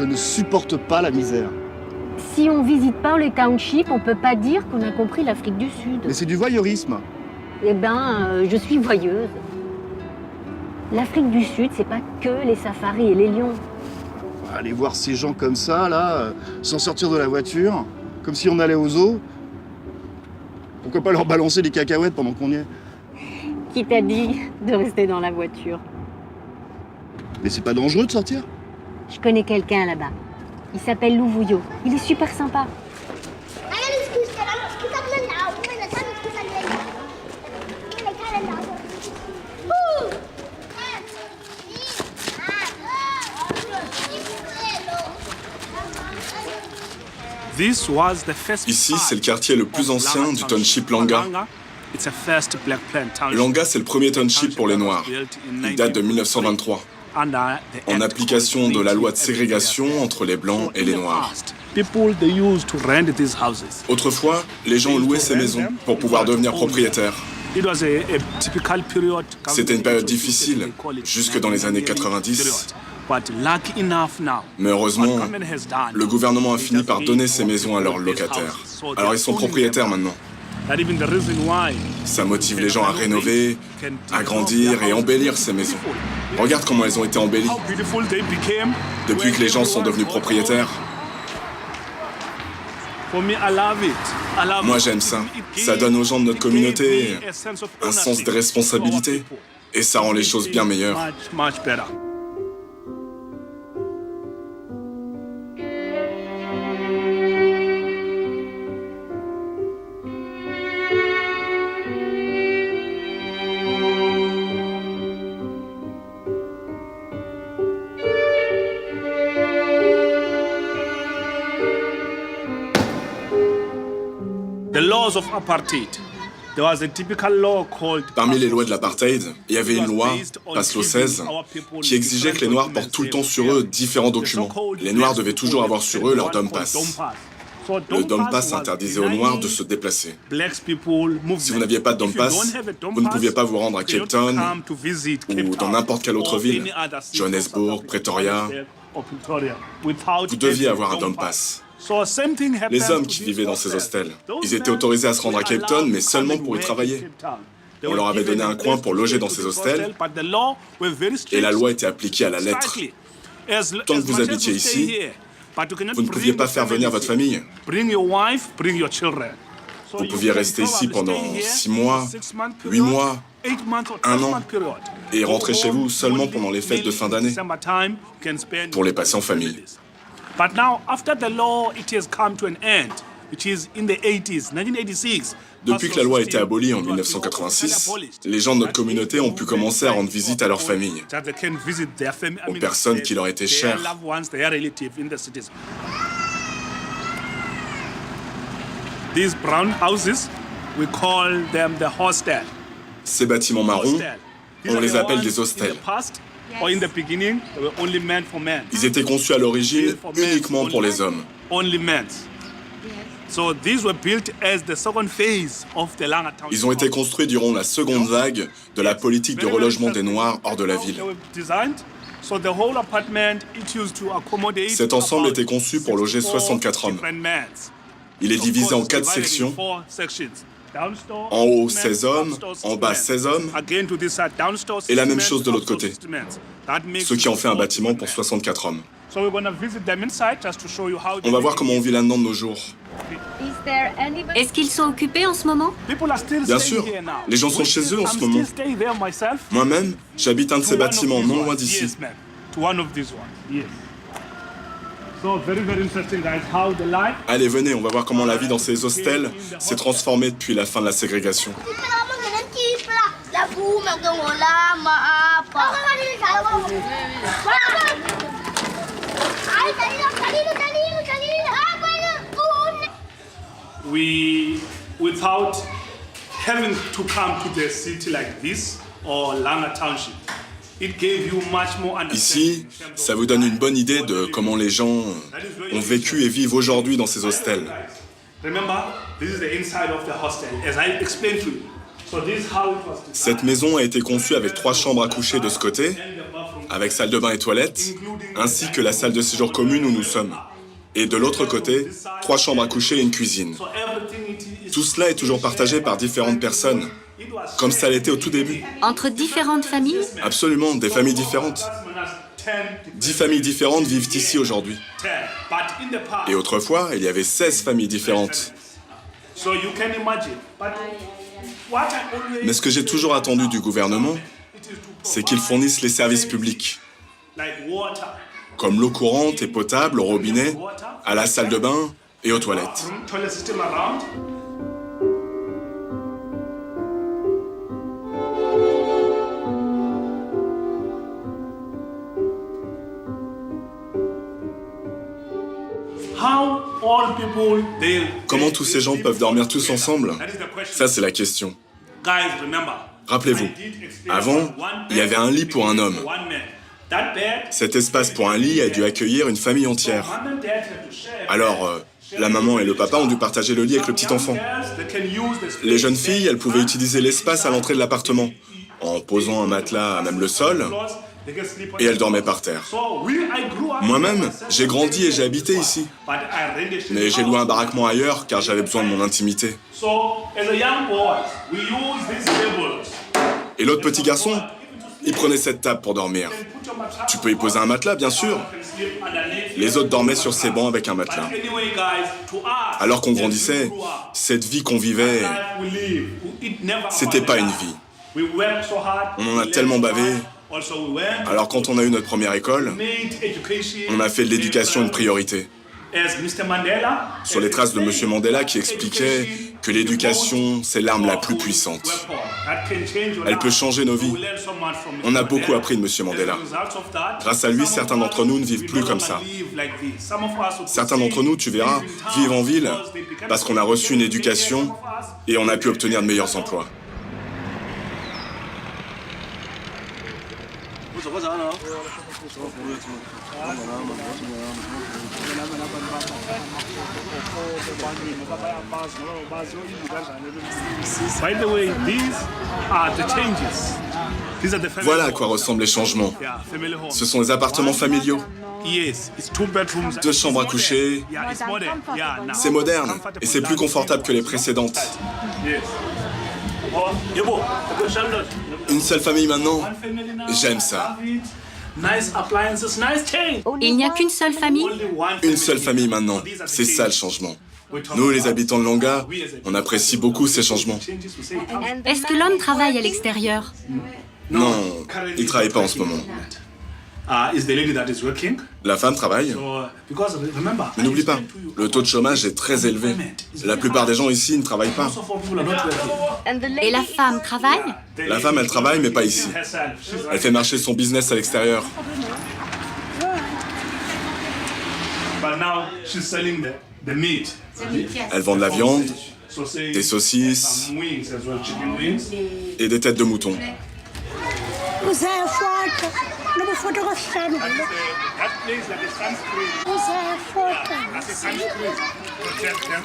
Je ne supporte pas la misère. Si on visite pas les townships, on peut pas dire qu'on a compris l'Afrique du Sud. Mais c'est du voyeurisme. Eh ben, je suis voyeuse. L'Afrique du Sud, c'est pas que les safaris et les lions. Aller voir ces gens comme ça, là, sans sortir de la voiture, comme si on allait au zoo. Pourquoi pas leur balancer des cacahuètes pendant qu'on y est? Qui t'a dit de rester dans la voiture? Mais c'est pas dangereux de sortir? Je connais quelqu'un là-bas. Il s'appelle Louvouillot. Il est super sympa. Ici, c'est le quartier le plus ancien du township Langa. Langa, c'est le premier township pour les Noirs. Il date de 1923, en application de la loi de ségrégation entre les Blancs et les Noirs. Autrefois, les gens louaient ces maisons pour pouvoir devenir propriétaires. C'était une période difficile, jusque dans les années 90. Mais heureusement, le gouvernement a fini par donner ces maisons à leurs locataires. Alors ils sont propriétaires maintenant. Ça motive les gens à rénover, agrandir et embellir ces maisons. Regarde comment elles ont été embellies. Depuis que les gens sont devenus propriétaires. Moi j'aime ça. Ça donne aux gens de notre communauté un sens de responsabilité. Et ça rend les choses bien meilleures. Parmi les lois de l'apartheid, il y avait une loi, Paslo 16, qui exigeait que les Noirs portent tout le temps sur eux différents documents. Les Noirs devaient toujours avoir sur eux leur Dom Pass. Le Dom Pass interdisait aux Noirs de se déplacer. Si vous n'aviez pas de Dom Pass, vous ne pouviez pas vous rendre à Cape Town ou dans n'importe quelle autre ville, Johannesburg, Pretoria. Vous deviez avoir un Dom Pass. Les hommes qui vivaient dans ces hostels, ils étaient autorisés à se rendre à Cape Town, mais seulement pour y travailler. On leur avait donné un coin pour loger dans ces hostels, et la loi était appliquée à la lettre. Tant que vous habitiez ici, vous ne pouviez pas faire venir votre famille. Vous pouviez rester ici pendant 6 mois, 8 mois, 1 an, et rentrer chez vous seulement pendant les fêtes de fin d'année, pour les passer en famille. But now, after the law, it has come to an end, which is in the 80s, 1986. Depuis que la loi a été abolie en 1986, les gens de notre communauté ont pu commencer à rendre visite à leurs familles, aux personnes qui leur étaient chères. These brown houses, we call them the hostel. Ces bâtiments marrons, on les appelle des hostels. Ils étaient conçus à l'origine uniquement pour les hommes. Ils ont été construits durant la seconde vague de la politique de relogement des Noirs hors de la ville. Cet ensemble était conçu pour loger 64 hommes. Il est divisé en 4 sections. En haut, 16 hommes, en bas, 16 hommes, et la même chose de l'autre côté, ce qui en fait un bâtiment pour 64 hommes. On va voir comment on vit là-dedans de nos jours. Est-ce qu'ils sont occupés en ce moment? Bien sûr, les gens sont chez eux en ce moment. Moi-même, j'habite un de ces bâtiments non loin d'ici. Allez, venez, on va voir comment la vie dans ces hostels s'est transformée depuis la fin de la ségrégation. Without having to come to the city like this or Langa Township, ici, ça vous donne une bonne idée de comment les gens ont vécu et vivent aujourd'hui dans ces hostels. Cette maison a été conçue avec 3 chambres à coucher de ce côté avec salle de bain et toilettes, ainsi que la salle de séjour commune où nous sommes. Et de l'autre côté, 3 chambres à coucher et une cuisine. Tout cela est toujours partagé par différentes personnes, comme ça l'était au tout début. Entre différentes familles? Absolument, des familles différentes. 10 familles différentes vivent ici aujourd'hui. Et autrefois, il y avait 16 familles différentes. Mais ce que j'ai toujours attendu du gouvernement, c'est qu'ils fournissent les services publics, comme l'eau courante et potable au robinet, à la salle de bain et aux toilettes. Comment tous ces gens peuvent dormir tous ensemble? Ça, c'est la question. Rappelez-vous, avant, il y avait un lit pour un homme. Cet espace pour un lit a dû accueillir une famille entière. Alors, la maman et le papa ont dû partager le lit avec le petit enfant. Les jeunes filles, elles pouvaient utiliser l'espace à l'entrée de l'appartement, en posant un matelas à même le sol, et elles dormaient par terre. Moi-même, j'ai grandi et j'ai habité ici. Mais j'ai loué un baraquement ailleurs car j'avais besoin de mon intimité. Et l'autre petit garçon, il prenait cette table pour dormir. Tu peux y poser un matelas, bien sûr. Les autres dormaient sur ces bancs avec un matelas. Alors qu'on grandissait, cette vie qu'on vivait, c'était pas une vie. On en a tellement bavé. Alors quand on a eu notre première école, on a fait de l'éducation une priorité. Sur les traces de M. Mandela qui expliquait que l'éducation, c'est l'arme la plus puissante. Elle peut changer nos vies. On a beaucoup appris de M. Mandela. Grâce à lui, certains d'entre nous ne vivent plus comme ça. Certains d'entre nous, tu verras, vivent en ville parce qu'on a reçu une éducation et on a pu obtenir de meilleurs emplois. By the way, these are the changes. These are the family Voilà à quoi ressemblent les changements. Yeah, family homes. Ce sont des appartements familiaux. Yes, it's 2 bedrooms. 2 chambres à coucher. Yeah, it's modern. Yeah, now. C'est moderne et c'est plus confortable que les précédentes. Yes. Oh, yebo, Une seule famille maintenant, one family now. j'aime ça. Nice appliances, nice change. Il n'y a qu'une seule famille? Only one Une seule famille maintenant, c'est ça le changement. Nous, les habitants de Langa, on apprécie beaucoup ces changements. Est-ce que l'homme travaille à l'extérieur? Non, il ne travaille pas en ce moment. Is the lady that is working? La femme travaille. So, because remember, Mais n'oublie pas, le taux de chômage est très élevé. La plupart des gens ici ne travaillent pas. most of our people are not working. Et la femme travaille? La femme, elle travaille, mais pas ici. Elle fait marcher son business à l'extérieur. But now she's selling the meat. Elle vend de la viande, So say des saucisses some wings as well, chicken wings. et des têtes de mouton. Usar foto, não me fotografar. That plays like a sunscreen. Usar foto. As a sunscreen, protect them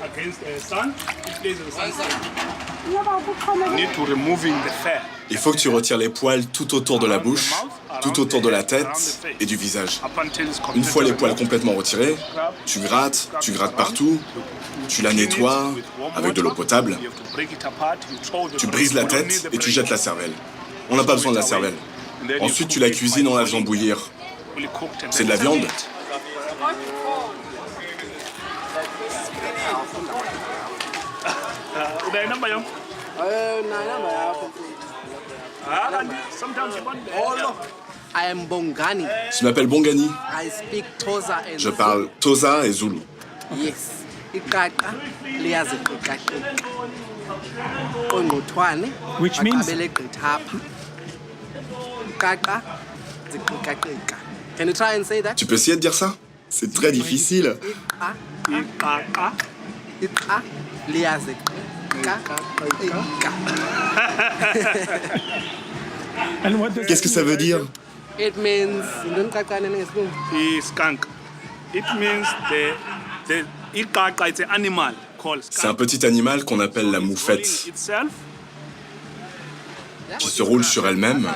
against the sun. It plays as a sunscreen. You need to removing the fat. Il faut que tu retires les poils tout autour de la bouche, tout autour de la tête et du visage. Up until it's Une fois les completely poils complètement retirés, tu grattes partout, tu la nettoies avec de l'eau potable, You have to break it apart, you throw the tu brises la tête et tu jettes la cervelle. On n'a pas besoin de la cervelle. Ensuite, tu la cuisines en la faisant bouillir. C'est de la viande. Sometimes you want I am Bongani. Je m'appelle Bongani. I speak Xhosa and Je parle Xhosa et Zulu. Yes. Iqaqa liyaziqiqaqiqa. Qongqothwane. Which means? Baqabele gqithapha. Iqaqa ziqiqaqiqa. Can you try and say that? Tu peux essayer de dire ça? C'est très difficile. Iqa liyaziqiqa. And what does Qu'est-ce que ça veut dire? It means ndoni qaqane ngesilungu. skunk. It means the iqaqa, it's an animal called C'est un skunk. petit animal qu'on appelle la It's moufette. rolling itself. qui se roule sur elle-même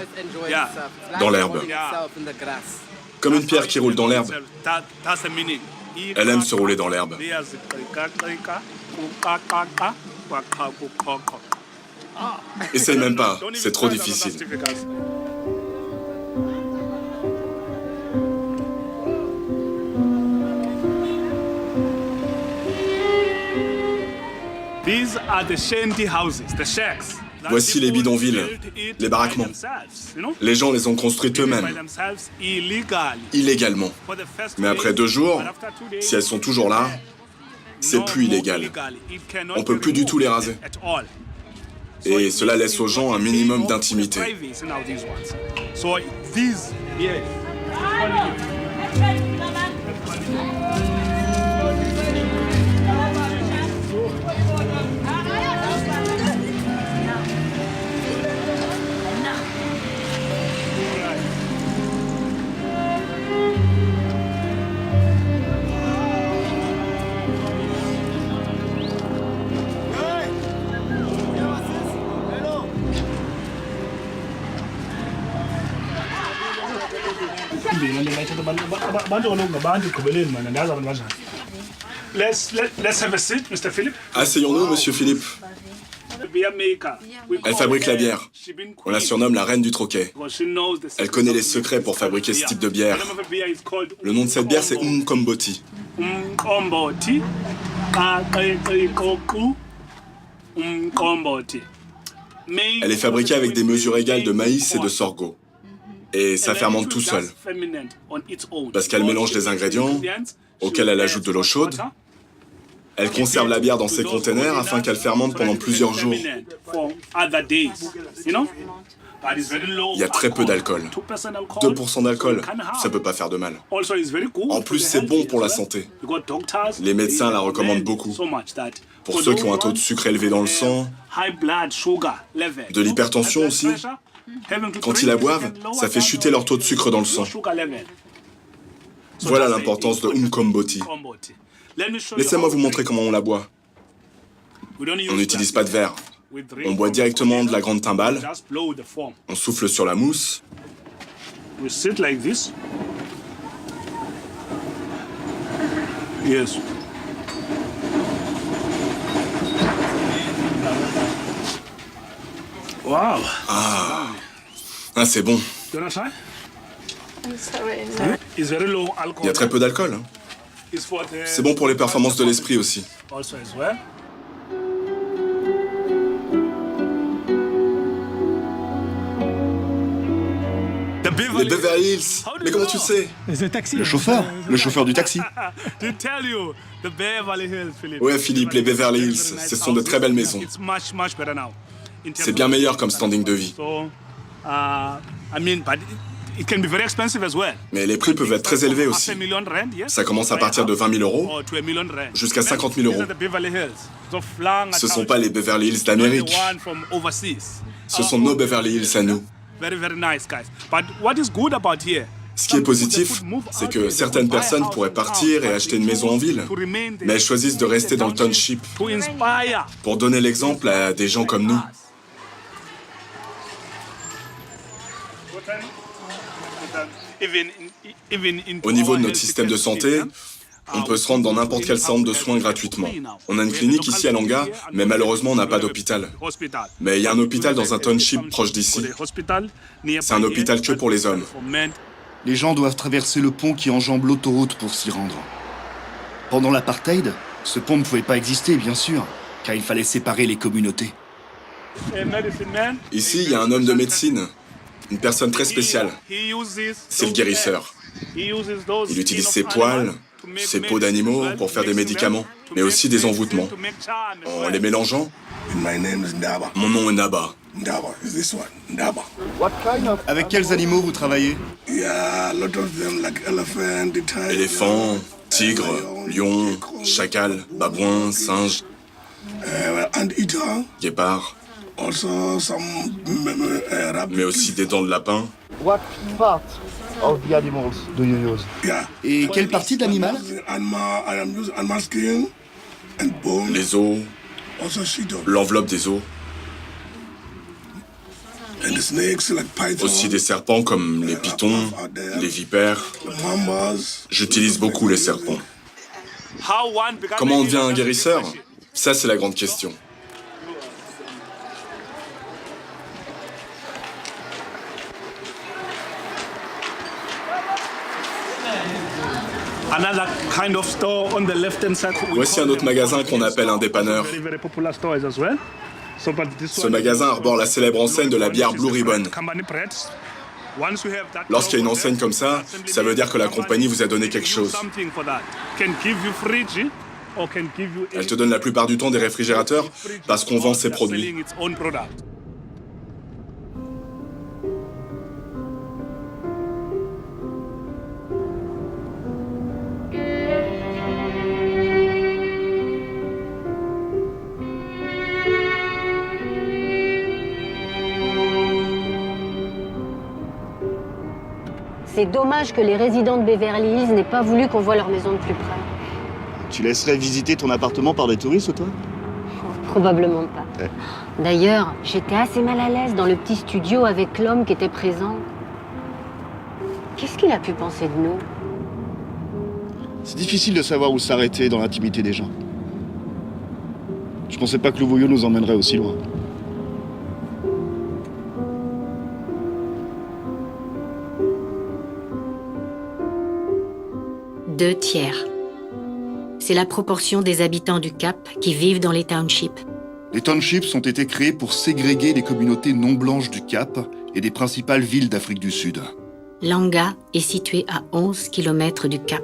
dans l'herbe. Comme une pierre qui roule dans l'herbe. Elle aime se rouler dans l'herbe. Essaye même pas, c'est trop difficile. Voici les bidonvilles, les baraquements. Les gens les ont construites eux-mêmes, illégalement. Mais après 2 jours, si elles sont toujours là, c'est plus illégal. On peut plus du tout les raser. Et cela laisse aux gens un minimum d'intimité. Let's have a seat, Mr. Philip. Asseyons-nous, Monsieur Philippe. Elle fabrique la bière. On la surnomme la reine du troquet. Elle connaît les secrets pour fabriquer ce type de bière. Le nom de cette bière, c'est Umkomboti. Elle est fabriquée avec des mesures égales de maïs et de sorgho. Et ça fermente tout seul. Parce qu'elle mélange les ingrédients, auxquels elle ajoute de l'eau chaude. Elle conserve la bière dans ses containers afin qu'elle fermente pendant plusieurs jours. Il y a très peu d'alcool. 2% d'alcool, ça peut pas faire de mal. En plus, c'est bon pour la santé. Les médecins la recommandent beaucoup. Pour ceux qui ont un taux de sucre élevé dans le sang, de l'hypertension aussi, quand ils la boivent, ça fait chuter leur taux de sucre dans le sang. Voilà l'importance de Umkomboti. Laissez-moi vous montrer comment on la boit. On n'utilise pas de verre. On boit directement de la grande timbale. On souffle sur la mousse. Wow. Ah, c'est bon. Il y a très peu d'alcool. Hein. C'est bon pour les performances de l'esprit aussi. Les Beverly Hills. Mais comment tu sais? Le chauffeur du taxi. Ouais, Philippe, les Beverly Hills, ce sont de très belles maisons. C'est bien meilleur comme standing de vie. Mais les prix peuvent être très élevés aussi. Ça commence à partir de 20 000 euros jusqu'à 50 000 euros. Ce ne sont pas les Beverly Hills d'Amérique. Ce sont nos Beverly Hills à nous. Ce qui est positif, c'est que certaines personnes pourraient partir et acheter une maison en ville, mais elles choisissent de rester dans le township pour donner l'exemple à des gens comme nous. Au niveau de notre système de santé, on peut se rendre dans n'importe quel centre de soins gratuitement. On a une clinique ici à Langa, mais malheureusement on n'a pas d'hôpital. Mais il y a un hôpital dans un township proche d'ici. C'est un hôpital que pour les hommes. Les gens doivent traverser le pont qui enjambe l'autoroute pour s'y rendre. Pendant l'apartheid, ce pont ne pouvait pas exister, bien sûr, car il fallait séparer les communautés. Ici, il y a un homme de médecine, une personne très spéciale. C'est le guérisseur. Il utilise ses poils, ses peaux d'animaux pour faire des médicaments, mais aussi des envoûtements. En les mélangeant, mon nom est Naba. Avec quels animaux vous travaillez? Éléphants, tigres, lions, chacals, babouins, singes, guépards, mais aussi des dents de lapin. What part of the animals do you use? Et quelle partie de l'animal? Les os, l'enveloppe des os. Aussi des serpents comme les pythons, les vipères. J'utilise beaucoup les serpents. Comment on devient un guérisseur? Ça, c'est la grande question. Voici un autre magasin qu'on appelle un dépanneur. Ce magasin arbore la célèbre enseigne de la bière Blue Ribbon. Lorsqu'il y a une enseigne comme ça veut dire que la compagnie vous a donné quelque chose. Elle te donne la plupart du temps des réfrigérateurs parce qu'on vend ses produits. C'est dommage que les résidents de Beverly Hills n'aient pas voulu qu'on voie leur maison de plus près. Tu laisserais visiter ton appartement par des touristes, toi? Probablement pas. Ouais. D'ailleurs, j'étais assez mal à l'aise dans le petit studio avec l'homme qui était présent. Qu'est-ce qu'il a pu penser de nous? C'est difficile de savoir où s'arrêter dans l'intimité des gens. Je pensais pas que Louvoyeux nous emmènerait aussi loin. Deux tiers. C'est la proportion des habitants du Cap qui vivent dans les townships. Les townships ont été créés pour ségréguer les communautés non blanches du Cap et des principales villes d'Afrique du Sud. Langa est situé à 11 km du Cap.